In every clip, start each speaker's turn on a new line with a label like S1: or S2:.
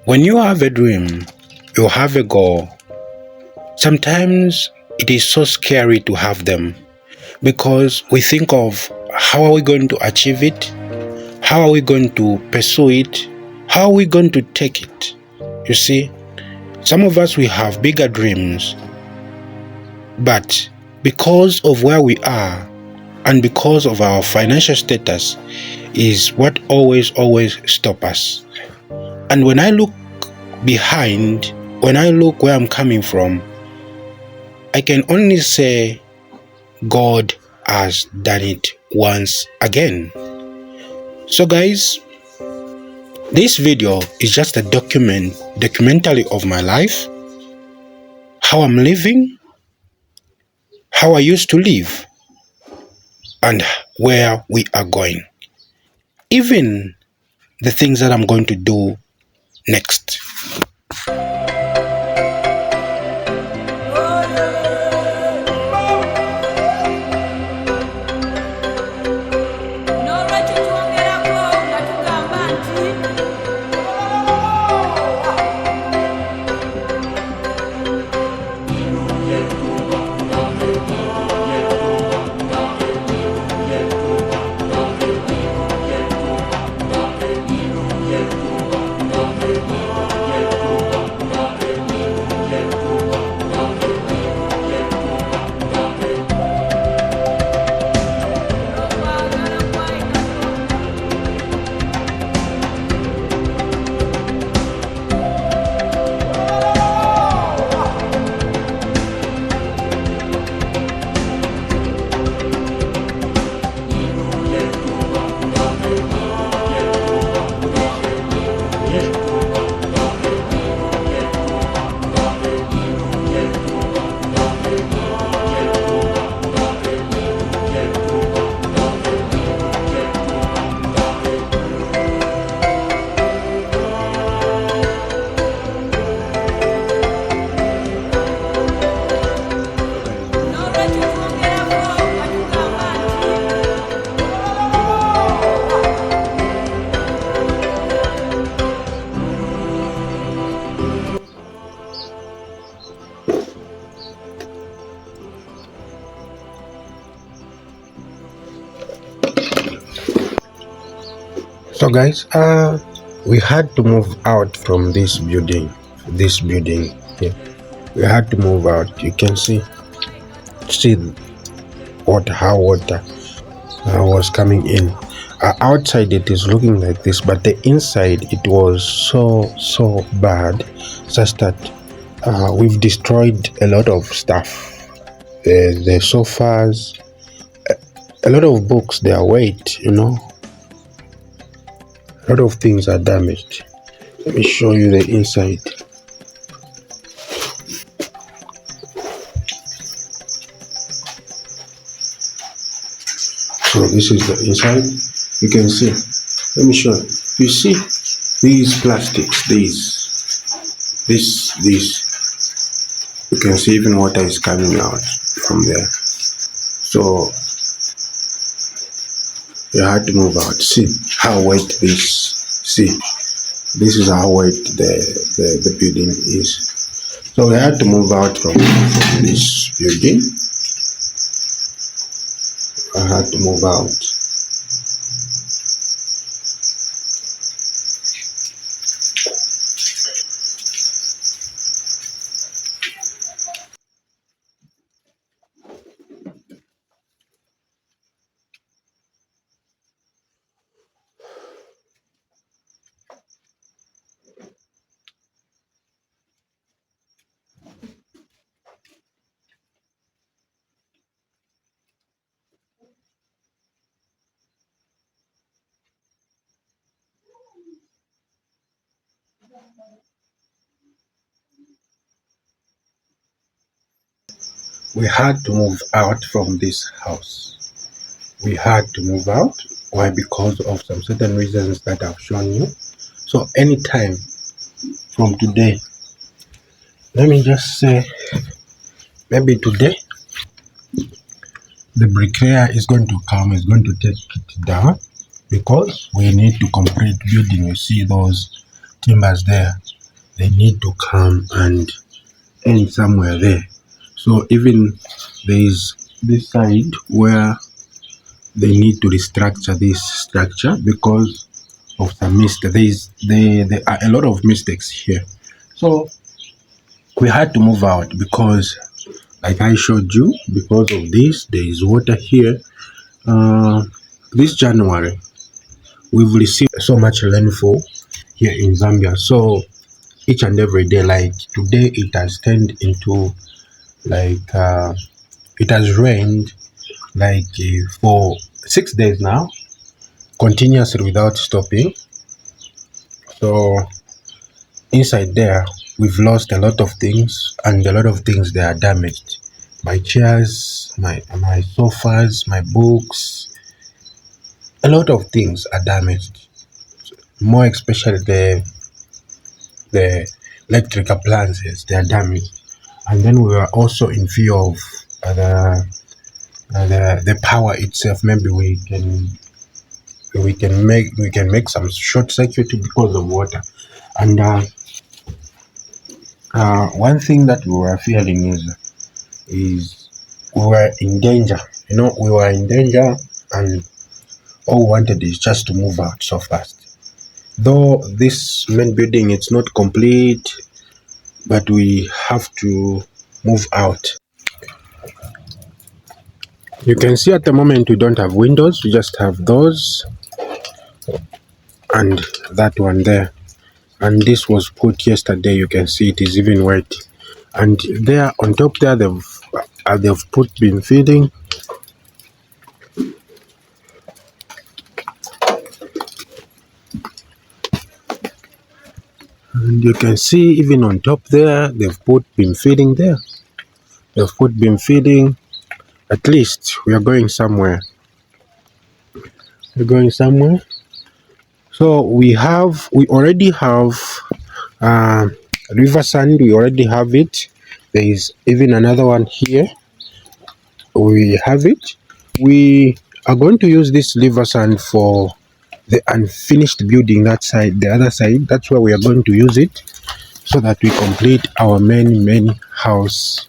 S1: When you have a dream, you have a goal. Sometimes it is so scary to have them because we think of how are we going to achieve it? How are we going to pursue it? How are we going to take it? You see, some of us, we have bigger dreams, but because of where we are and because of our financial status is what always stop us. And when I look behind, when I look where I'm coming from, I can only say God has done it once again. So guys, this video is just a documentary of my life, how I'm living, how I used to live, and where we are going. Even the things that I'm going to do next. So guys, we had to move out from this building. Yeah. We had to move out. You can see how water was coming in. Outside it is looking like this, but the inside it was so bad, such that we've destroyed a lot of stuff. The sofas, a lot of books, their weight, a lot of things are damaged. Let me show you the inside. So this is the inside. You can see. Let me show you. You see these plastics, this. You can see even water is coming out from there. So you had to move out. See how wet this. See, this is how wet the building is. So we had to move out from this building. I had to move out. We had to move out from this house. We had to move out. Why? Because of some certain reasons that I've shown you. So anytime from today, let me just say, maybe today, the bricklayer is going to come, is going to take it down because we need to complete building. You see those timbers there, they need to come and end somewhere there. So even there is this side where they need to restructure this structure because of some mistake. There are a lot of mistakes here. So we had to move out because, like I showed you, because of this, there is water here. Uh, this January, we've received so much rainfall here in Zambia. So each and every day, like today, it has turned into like it has rained like for 6 days now, continuously without stopping. So inside there, we've lost a lot of things, and a lot of things they are damaged. My chairs, my sofas, my books, a lot of things are damaged. More especially the electric appliances, they are damaged. And then we are also in fear of the power itself. Maybe we can make some short circuit because of water. And one thing that we were fearing is we were in danger. You know, we were in danger, and all we wanted is just to move out so fast. Though this main building it's not complete, but we have to move out. You can see at the moment we don't have windows, we just have those and that one there. And this was put yesterday. You can see it is even wet. And there on top there they've put been feeding. And you can see even on top there they've put been feeding there. They've put been feeding. At least we are going somewhere. We're going somewhere. So we already have uh, river sand. We already have it. There is even another one here. We have it. We are going to use this river sand for the unfinished building that side, the other side. That's where we are going to use it so that we complete our main house.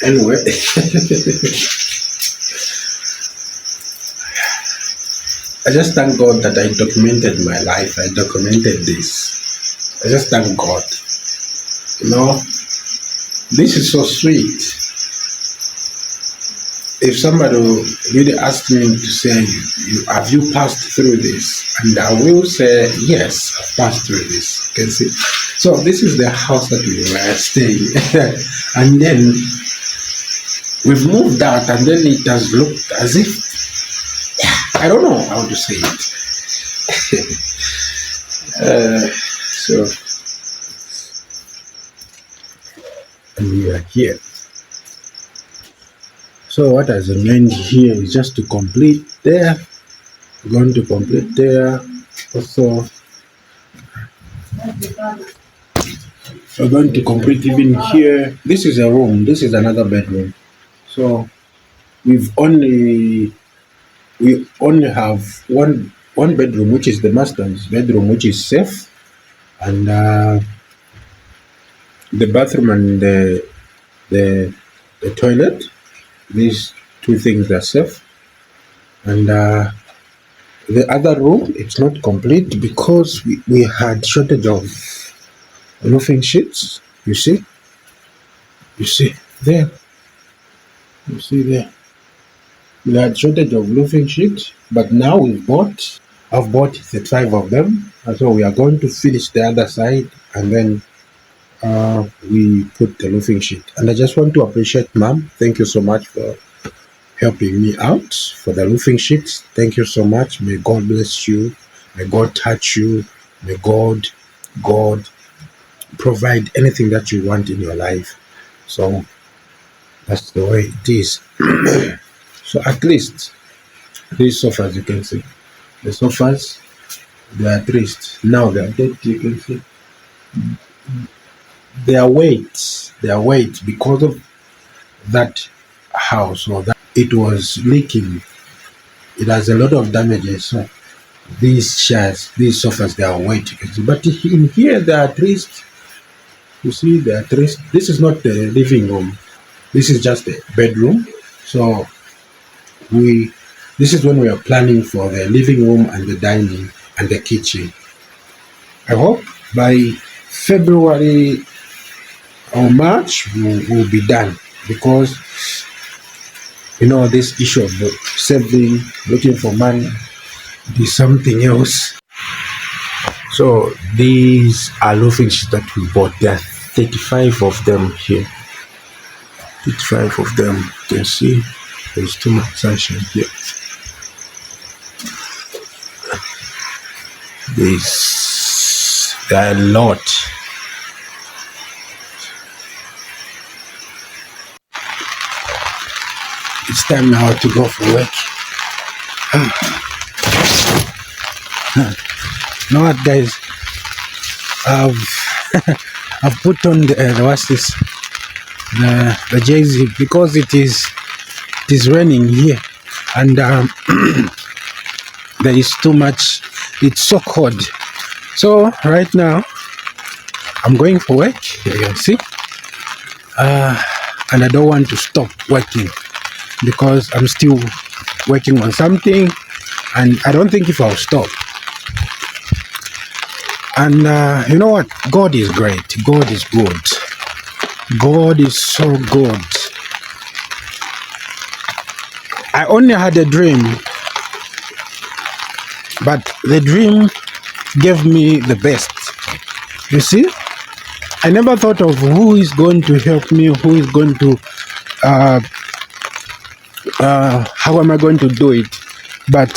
S1: Anyway, I just thank God that I documented my life. I documented this. I just thank God. You know, this is so sweet. If somebody really asked me to say, have you passed through this? And I will say, yes, I've passed through this. You can see. So this is the house that we were staying. And then we've moved out, and then it has looked as if, I don't know how to say it. So, and we are here. So what has remained here is just to complete there. We're going to complete there. Also, we're going to complete even here. This is a room. This is another bedroom. So we only have one bedroom, which is the master's bedroom, which is safe, and the bathroom and the toilet. These two things are safe, and the other room it's not complete because we had shortage of roofing sheets. You see there, you see there. We had shortage of roofing sheet, but now I've bought 35 of them. And so we are going to finish the other side and then we put the roofing sheet. And I just want to appreciate Mom. Thank you so much for helping me out for the roofing sheets. Thank you so much. May God bless you. May God touch you. May God provide anything that you want in your life. So that's the way it is. So at least these sofas, you can see, the sofas, they are at least now they are dead. You can see their weight because of that house or that it was leaking. It has a lot of damages. So these chairs, these sofas, they are weight. You can see, but in here they are at least. You see, they are at least. This is not the living room. This is just the bedroom. So this is when we are planning for the living room and the dining and the kitchen. I hope by February or March we'll be done, because this issue of saving, looking for money is something else. So these are roofing sheets that we bought. There are 35 of them here. 35 of them. You can see there's too much sunshine here. There are a lot. It's time now to go for work. You know what, guys? I've put on the what's this? The jersey, because it is raining here, and there is too much. It's so cold. So right now I'm going for work. You can see, and I don't want to stop working because I'm still working on something, and I don't think if I'll stop. And you know what? God is great. God is good. God is so good. I only had a dream, but the dream gave me the best. You see, I never thought of who is going to help me, who is going to how am I going to do it, but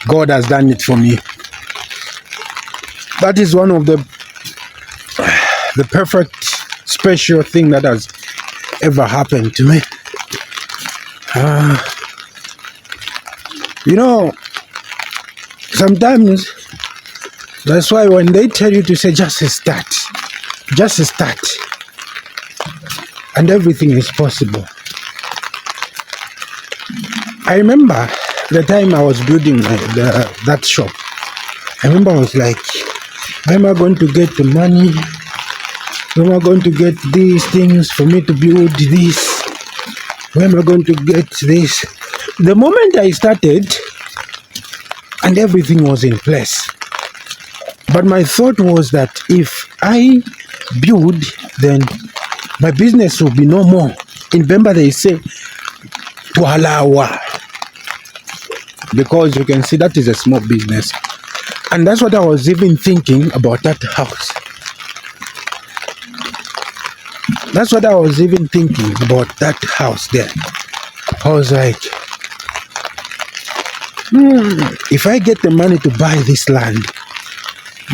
S1: God has done it for me. That is one of the perfect special thing that has ever happened to me. Sometimes that's why when they tell you to say just start, and everything is possible. I remember the time I was building that shop. I remember I was like, where am I going to get the money? Where am I going to get these things for me to build this? Where am I going to get this? The moment I started, and everything was in place. But my thought was that if I build, then my business will be no more. In Bemba they say, Tuhalawa. Because you can see that is a small business. And that's what I was even thinking about that house. That's what I was even thinking about that house there. I was like, if I get the money to buy this land,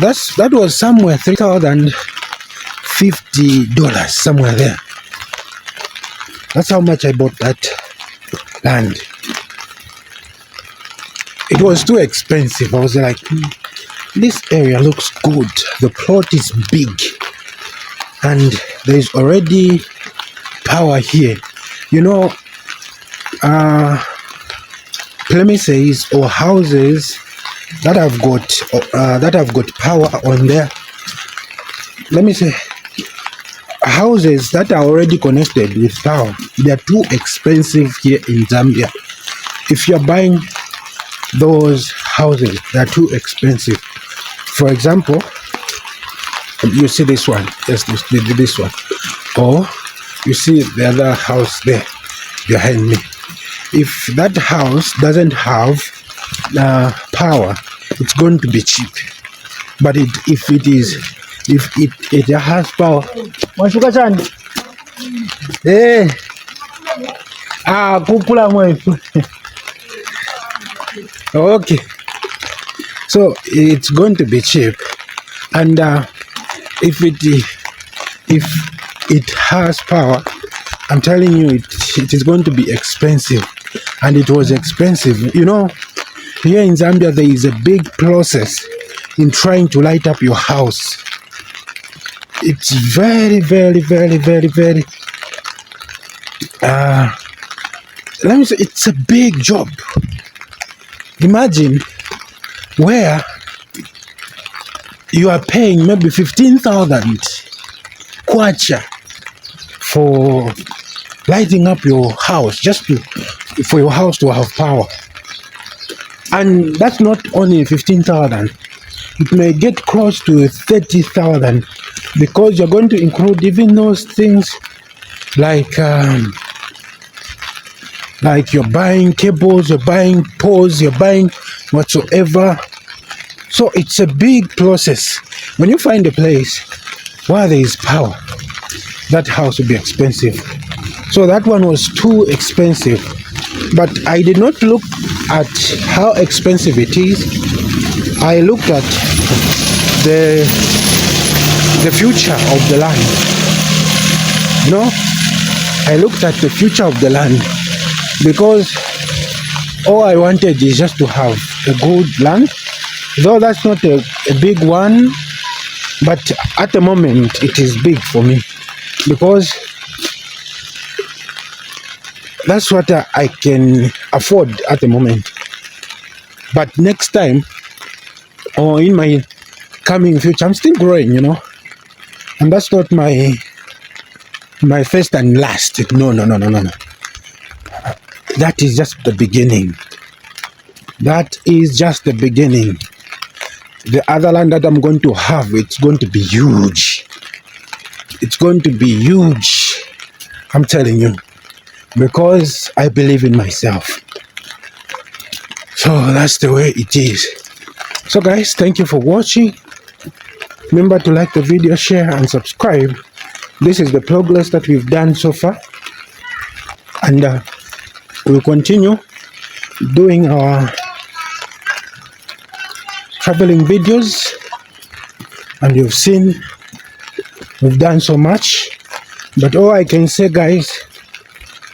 S1: that was somewhere $3,050, somewhere there. That's how much I bought that land. It was too expensive. I was like, this area looks good. The plot is big, and there is already power here. Premises or houses that have got power on there. Let me say, houses that are already connected with power, they are too expensive here in Zambia. If you're buying those houses, they are too expensive. For example, you see this one, yes, this one, or you see the other house there. behind me. If that house doesn't have power, it's going to be cheap. But if it has power, kupula mwefu. Okay, so it's going to be cheap, and if it has power, I'm telling you, it is going to be expensive, and it was expensive. You know, here in Zambia there is a big process in trying to light up your house. It's very, very, very, very, very. Let me say, it's a big job. Imagine where you are paying maybe 15,000 kwacha for lighting up your house, just for your house to have power. And that's not only 15,000. It may get close to 30,000, because you're going to include even those things like you're buying cables, you're buying poles, you're buying whatsoever. So it's a big process. When you find a place where there is power, that house will be expensive. So that one was too expensive. But I did not look at how expensive it is. I looked at the future of the land. You know, I looked at the future of the land, because all I wanted is just to have a good land, though that's not a big one, but at the moment it is big for me, because that's what I can afford at the moment. But next time, or in my coming future, I'm still growing, you know, and that's not my first and last. No. That is just the beginning. That is just the beginning. The other land that I'm going to have, it's going to be huge. It's going to be huge, I'm telling you, because I believe in myself. So that's the way it is. So guys, thank you for watching. Remember to like the video, share and subscribe. This is the progress that we've done so far, and we'll continue doing our traveling videos. And you've seen we've done so much, but all I can say, guys,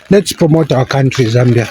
S1: let's promote our country, Zambia.